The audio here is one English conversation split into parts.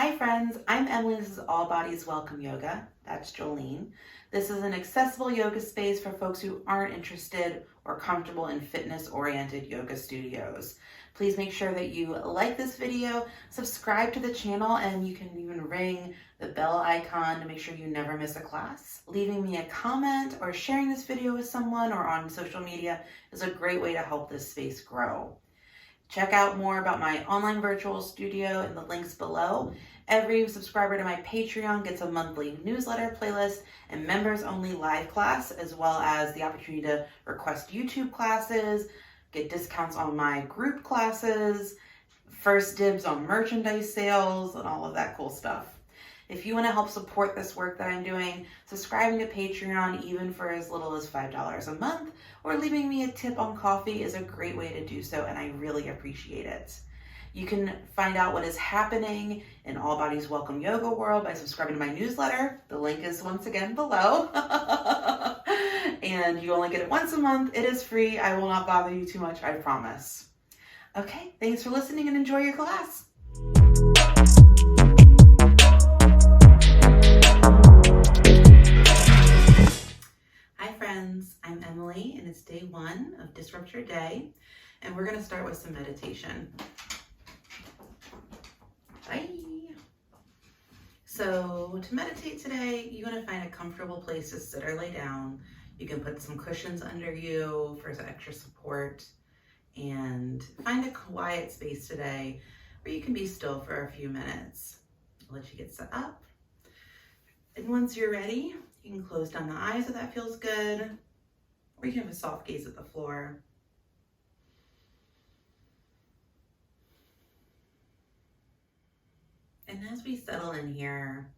Hi friends, I'm Emily. This is All Bodies Welcome Yoga. That's Jolene. This is an accessible yoga space for folks who aren't interested or comfortable in fitness-oriented yoga studios. Please make sure that you like this video, subscribe to the channel, and you can even ring the bell icon to make sure you never miss a class. Leaving me a comment or sharing this video with someone or on social media is a great way to help this space grow. Check out more about my online virtual studio in the links below. Every subscriber to my Patreon gets a monthly newsletter, playlist, and members-only live class, as well as the opportunity to request YouTube classes, get discounts on my group classes, first dibs on merchandise sales, and all of that cool stuff. If you want to help support this work that I'm doing, subscribing to Patreon even for as little as $5 a month, or leaving me a tip on coffee is a great way to do so, and I really appreciate it. You can find out what is happening in All Bodies Welcome Yoga world by subscribing to my newsletter. The link is once again below. And you only get it once a month. It is free. I will not bother you too much, I promise. Okay, thanks for listening and enjoy your class. I'm Emily, and it's day 1 of Disrupt Your Day, and we're going to start with some meditation. Bye. So to meditate today, you want to find a comfortable place to sit or lay down. You can put some cushions under you for some extra support, and find a quiet space today where you can be still for a few minutes. I'll let you get set up, and once you're ready, you can close down the eyes if that feels good. Or you can have a soft gaze at the floor. And as we settle in here,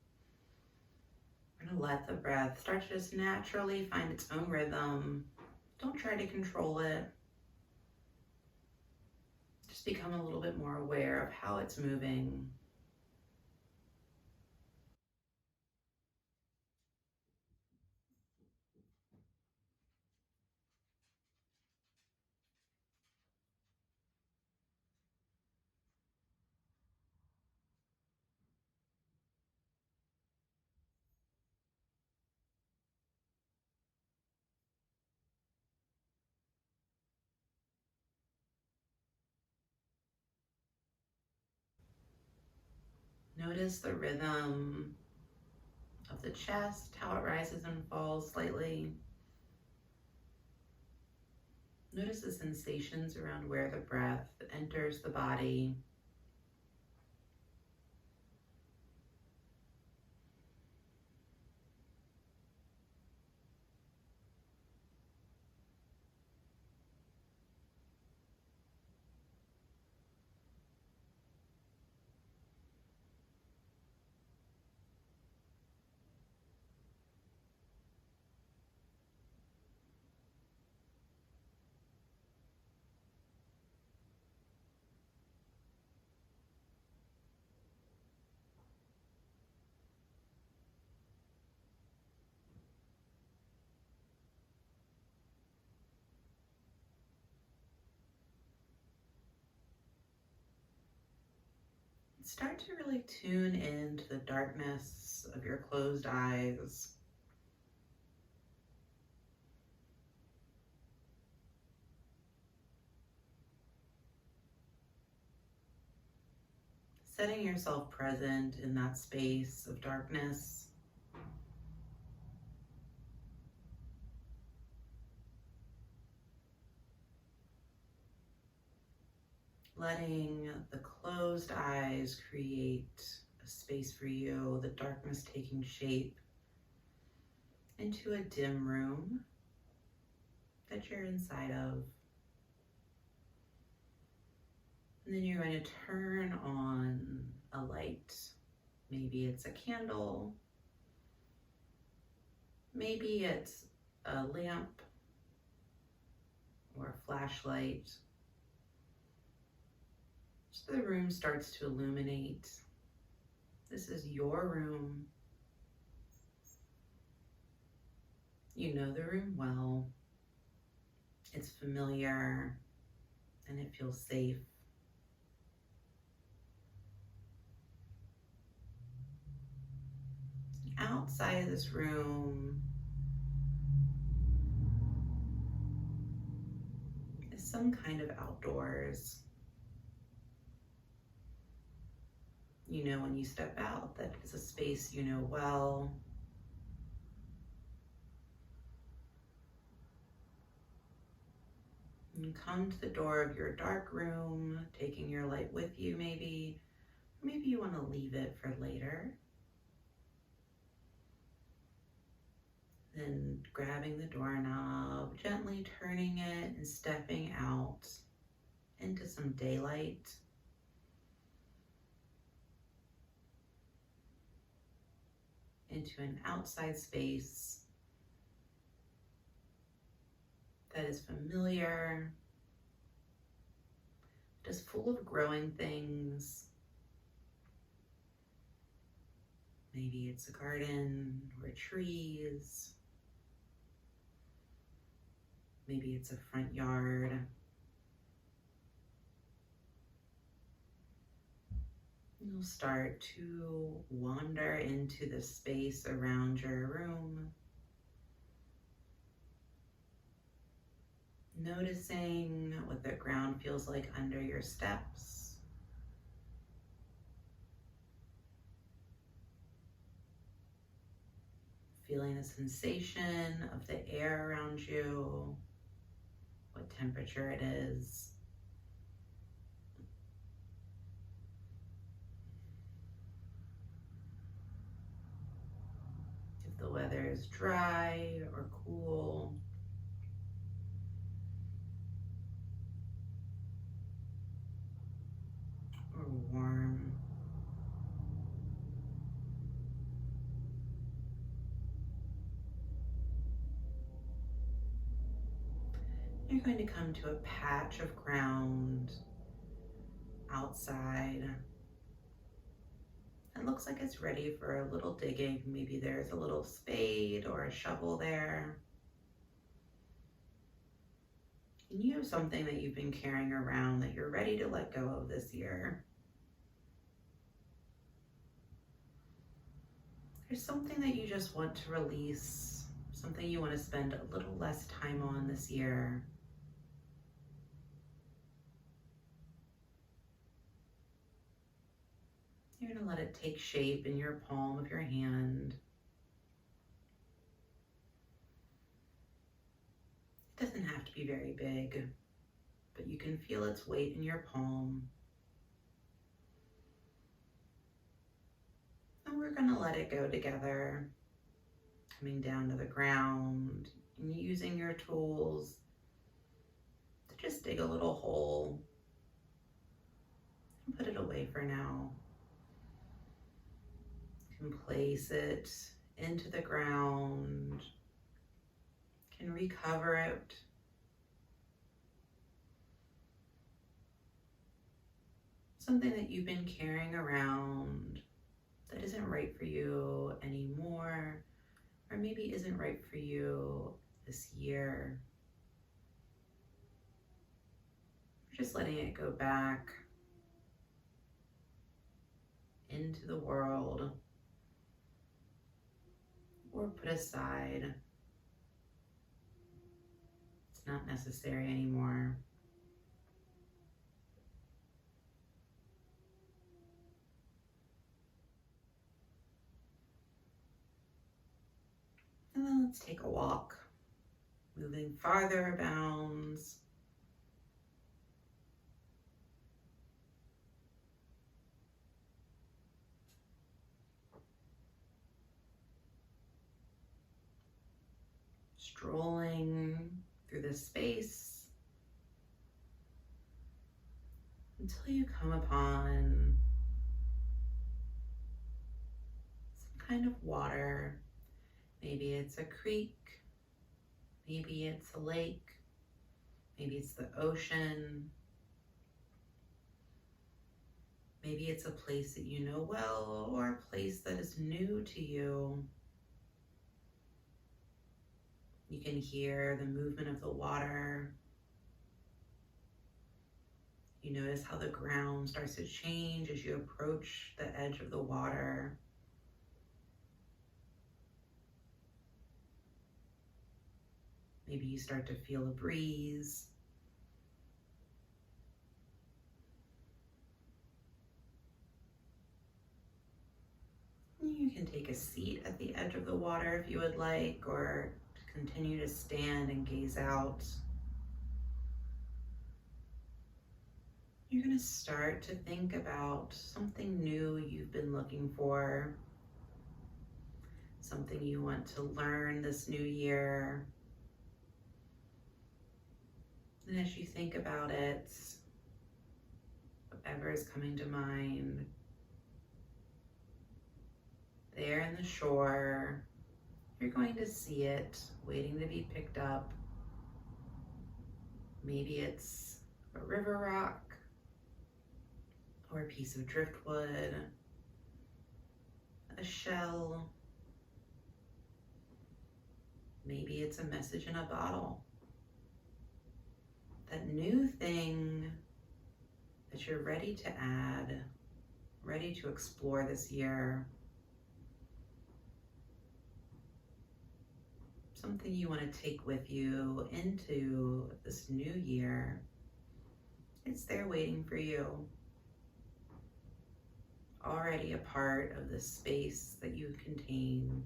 we're going to let the breath start to just naturally find its own rhythm. Don't try to control it. Just become a little bit more aware of how it's moving. Notice the rhythm of the chest, how it rises and falls slightly. Notice the sensations around where the breath enters the body. Start to really tune into the darkness of your closed eyes. Setting yourself present in that space of darkness. Letting the closed eyes create a space for you, the darkness taking shape into a dim room that you're inside of. And then you're going to turn on a light. Maybe it's a candle. Maybe it's a lamp or a flashlight. So the room starts to illuminate. This is your room. You know the room well. It's familiar and it feels safe. outside of this room is some kind of outdoors. You know when you step out that it's a space you know well. And come to the door of your dark room, taking your light with you maybe. Maybe you want to leave it for later. Then grabbing the doorknob, gently turning it and stepping out into some daylight. Into an outside space that is familiar, just full of growing things. Maybe it's a garden or trees. Maybe it's a front yard. You'll start to wander into the space around your room, noticing what the ground feels like under your steps. Feeling the sensation of the air around you, what temperature it is. If the weather is dry or cool. Or warm. You're going to come to a patch of ground outside. It looks like it's ready for a little digging. Maybe there's a little spade or a shovel there. And you have something that you've been carrying around that you're ready to let go of this year. There's something that you just want to release, something you want to spend a little less time on this year. You're going to let it take shape in your palm of your hand. It doesn't have to be very big, but you can feel its weight in your palm. And we're going to let it go together, coming down to the ground and using your tools to just dig a little hole and put it away for now. You can place it into the ground, can recover it. Something that you've been carrying around that isn't right for you anymore, or maybe isn't right for you this year. You're just letting it go back into the world or put aside. It's not necessary anymore. And then let's take a walk, moving farther bounds. Strolling through the space until you come upon some kind of water. Maybe it's a creek, maybe it's a lake, maybe it's the ocean, maybe it's a place that you know well or a place that is new to you. You can hear the movement of the water. You notice how the ground starts to change as you approach the edge of the water. Maybe you start to feel a breeze. You can take a seat at the edge of the water if you would like, or continue to stand and gaze out. You're going to start to think about something new you've been looking for, something you want to learn this new year. And as you think about it, whatever is coming to mind, there in the shore, you're going to see it waiting to be picked up. Maybe it's a river rock or a piece of driftwood, a shell. Maybe it's a message in a bottle. That new thing that you're ready to add, ready to explore this year. Something you want to take with you into this new year. It's there waiting for you. Already a part of the space that you contain.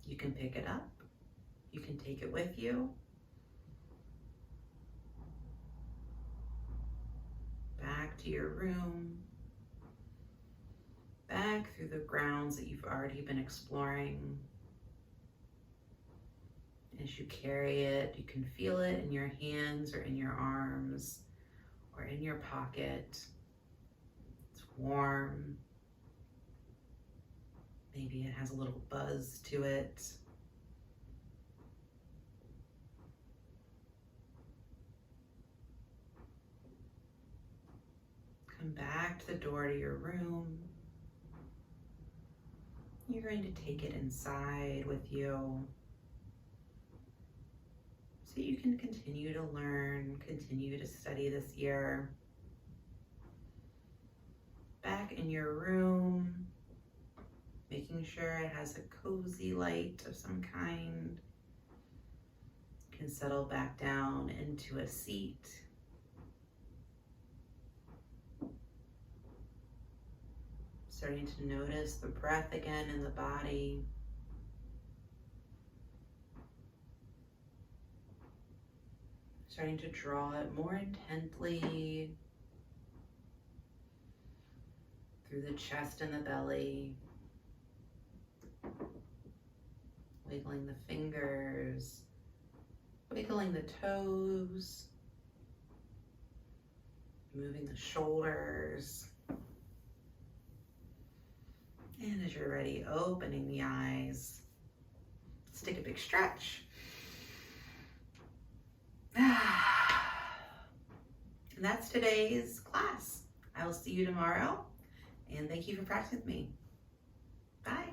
You can pick it up. You can take it with you. Back to your room. Back through the grounds that you've already been exploring. As you carry it, you can feel it in your hands or in your arms or in your pocket. It's warm. Maybe it has a little buzz to it. Come back to the door to your room. You're going to take it inside with you, so you can continue to learn, continue to study this year. Back in your room, making sure it has a cozy light of some kind. You can settle back down into a seat. Starting to notice the breath again in the body. Starting to draw it more intently through the chest and the belly. Wiggling the fingers, wiggling the toes, moving the shoulders. And as you're ready, opening the eyes. Let's take a big stretch. And that's today's class. I will see you tomorrow, and thank you for practicing with me. Bye.